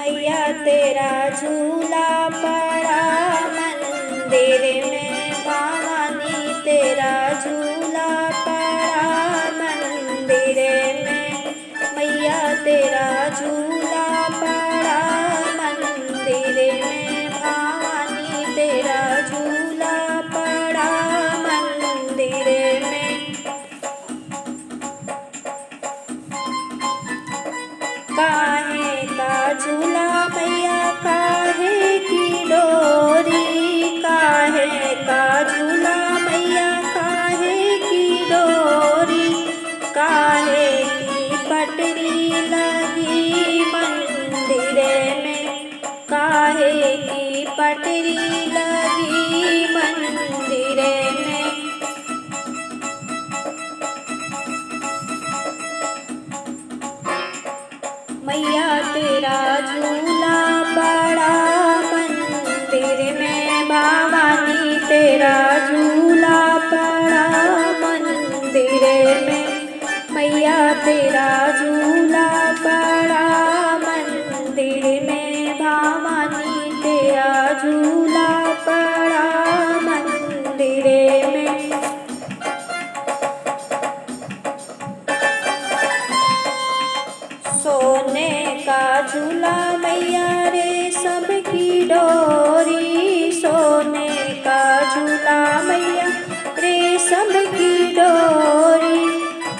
मैया तेरा झूला पड़ा मंदिर में, भवानी तेरा झूला पड़ा मंदिर में, मैया तेरा झूला पड़ा मंदिर में, भवानी तेरा झूला पड़ा मंदिर में। काहे का झूला मैया काहे की डोरी, काहे का झूला मैया काहे की डोरी, काहे की पटरी लगी मंदिर में, काहे की पटरी लगी मंदिर में। मैया तेरा झूला पड़ा मंदिर में, भवानी तेरा झूला पड़ा मंदिर में, मैया तेरा झूला पड़ा मंदिर में, भवानी तेरा झूला पड़ा मंदिर में। सोने का झूला मैया रेशम की डोरी, सोने का झूला मैया रेशम की डोरी,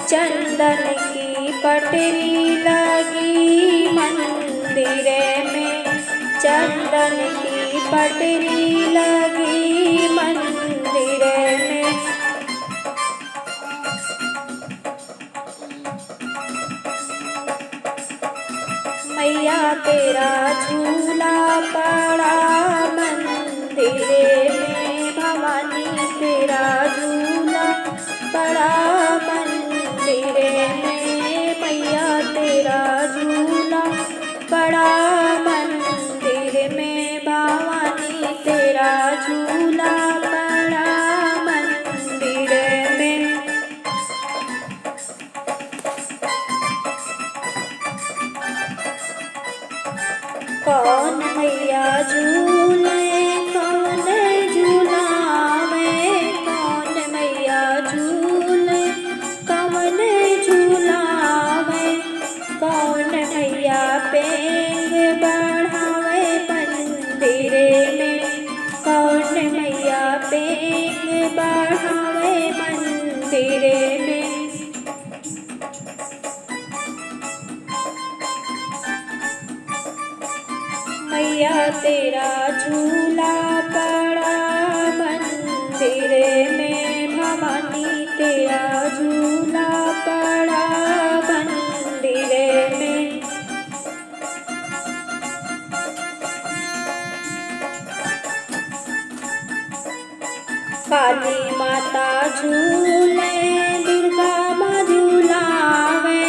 चंदन की पटरी लगी मंदिर में, चंदन की पटरी लगी मंदिर में। मैया तेरा झूला पड़ा मंदिर में, भवानी तेरा झूला पड़ा मंदिर में, मैया तेरा झूला पड़ा मंदिर में, भवानी तेरा झूला पड़ा मंदिर में। कौन मैया झूले कौन झूलावे, कौन मैया झूले कौन झूलावे, कौन मैया पेंग बढ़ावे मंदिर में, कौन मैया पेंग बढ़ावे मंदिर में। मैया तेरा झूला पड़ा मंदिर में, भवानी तेरा झूला पड़ा मंदिर में। काली माता झूले दुर्गा माँ झूलावे,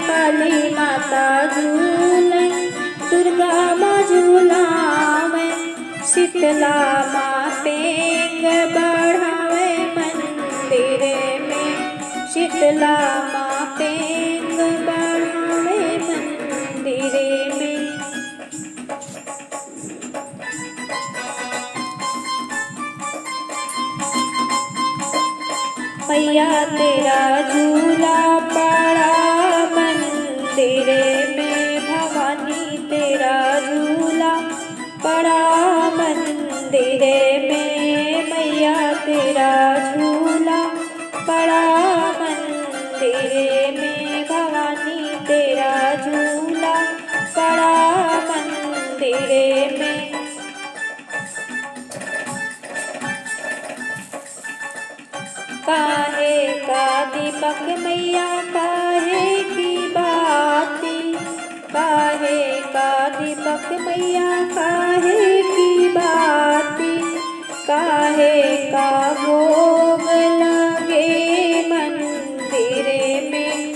काली माता झूले दुर्गा माँ झूलावे, शीतला माँ पेंग बढ़ावे मंदिर में, शीतला माँ पेंग बढ़ावे मंदिर में। मैया तेरा झूला पड़ा मंदिर में, भवानी तेरा झूला पड़ा मंदिर में, मैया तेरा झूला पड़ा मंदिर में, भवानी तेरा झूला पड़ा मंदिर में। काहे का दीपक मैया काहे की बाती, काहे का दीपक मैया काहे की बाती, काहे का भोग लगे मंदिर में,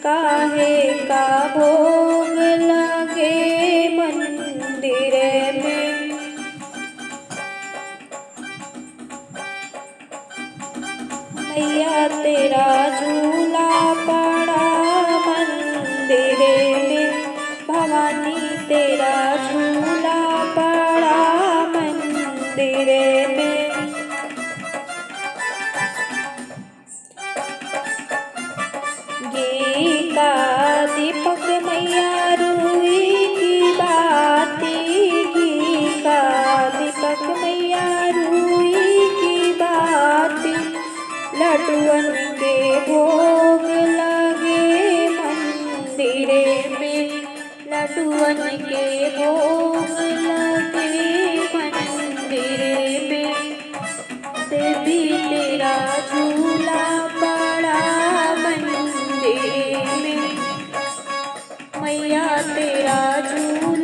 काहे का भोग लगे मंदिर में। मैया तेरा झूला पड़ा मंदिर में, भवानी तेरा लड्डुअन के भोग लगे मंदिर में। देवी तेरा झूला बड़ा मंदिर में। मैया तेरा झूला